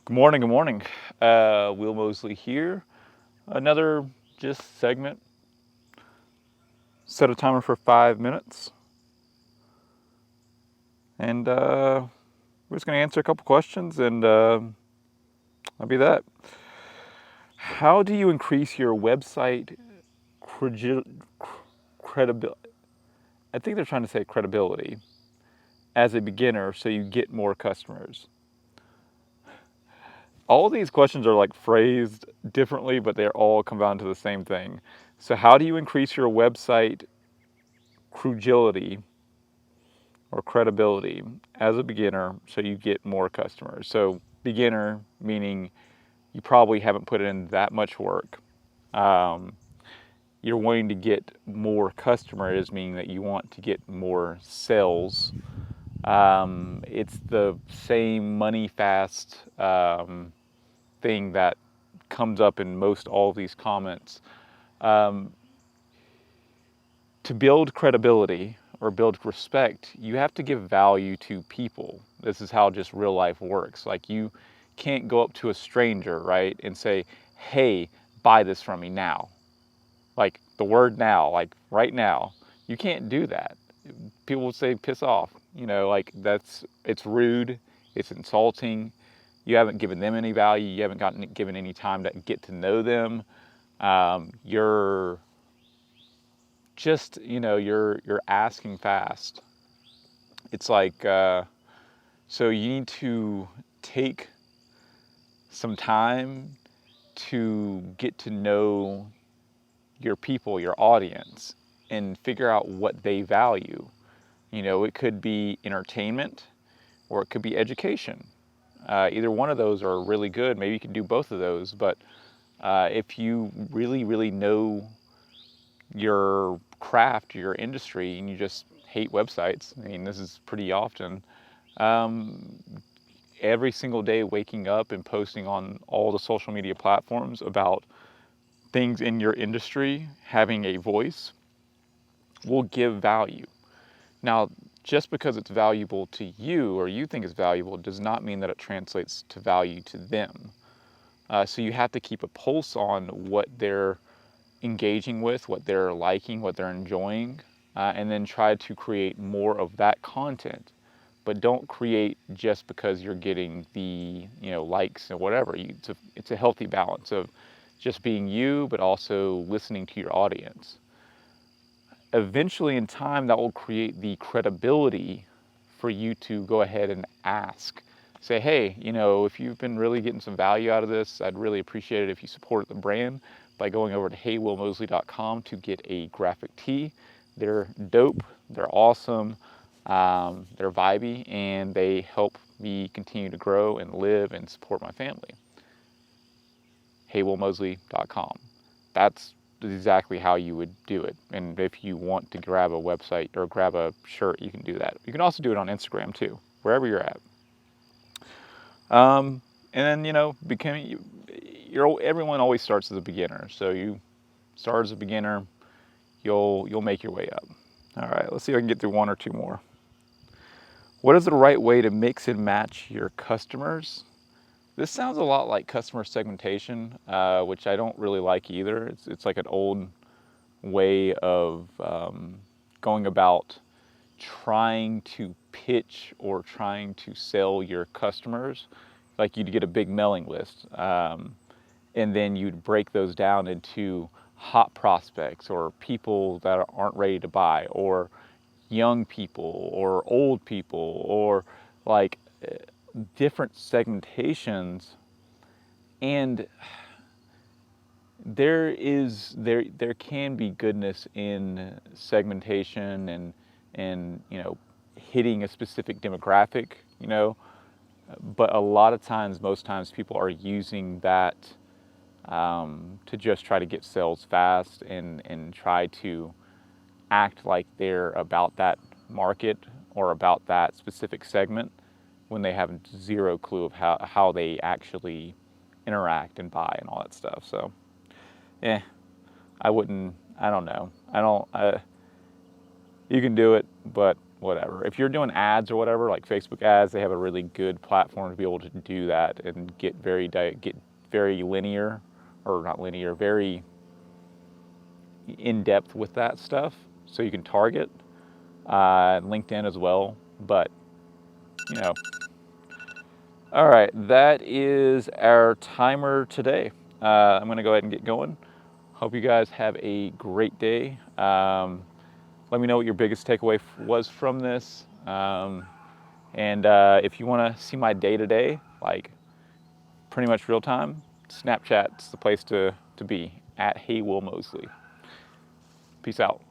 Good morning, good morning. Will Mosley here. Another just segment. Set a timer for 5 minutes. And we're just going to answer a couple questions and that'll be that. How do you increase your website credibility? I think they're trying to say credibility as a beginner so you get more customers. All these questions are like phrased differently, but they all come down to the same thing. So how do you increase your website credibility or credibility as a beginner so you get more customers? So beginner meaning you probably haven't put in that much work. You're wanting to get more customers, meaning that you want to get more sales. It's the same money fast thing that comes up in most all of these comments. To build credibility or build respect, you have to give value to people. This is how just real life works. Like you can't go up to a stranger, right, and say, hey, buy this from me now. Like the word now, like right now. You can't do that. People will say piss off. Like it's rude, it's insulting. You haven't given them any value. You haven't given any time to get to know them. You're just, you're asking fast. It's like, so you need to take some time to get to know your people, your audience, and figure out what they value. It could be entertainment or it could be education. Either one of those are really good. Maybe you can do both of those, but if you really, really know your craft, your industry, and you just hate websites, I mean, this is pretty often, every single day waking up and posting on all the social media platforms about things in your industry, having a voice, will give value. Now, just because it's valuable to you or you think it's valuable does not mean that it translates to value to them. So you have to keep a pulse on what they're engaging with, what they're liking, what they're enjoying, and then try to create more of that content. But don't create just because you're getting the likes or whatever. It's a healthy balance of just being you, but also listening to your audience. Eventually in time, that will create the credibility for you to go ahead and ask. Say, hey, if you've been really getting some value out of this, I'd really appreciate it if you support the brand by going over to heywillmosley.com to get a graphic tee. They're dope, they're awesome, they're vibey, and they help me continue to grow and live and support my family. heywillmosley.com. That's exactly how you would do it. And if you want to grab a website or grab a shirt, you can do that. You can also do it on Instagram too, wherever you're at. And then, everyone always starts as a beginner. So you start as a beginner, you'll make your way up. All right, let's see if I can get through one or two more. What is the right way to mix and match your customers? This sounds a lot like customer segmentation, which I don't really like either. It's like an old way of going about trying to pitch or trying to sell your customers. Like you'd get a big mailing list, and then you'd break those down into hot prospects or people that aren't ready to buy, or young people or old people, or like different segmentations. And there can be goodness in segmentation and hitting a specific demographic, but a lot of times, most times, people are using that to just try to get sales fast and try to act like they're about that market or about that specific segment when they have zero clue of how they actually interact and buy and all that stuff. So, I don't know. you can do it, but whatever. If you're doing ads or whatever, like Facebook ads, they have a really good platform to be able to do that and get very linear, or not linear, very in depth with that stuff. So you can target LinkedIn as well. But you know, all right, that is our timer today. I'm going to go ahead and get going. Hope you guys have a great day. Let me know what your biggest takeaway was from this. And if you want to see my day-to-day, like pretty much real time, Snapchat's the place to be, at Hey Will Mosley. Peace out.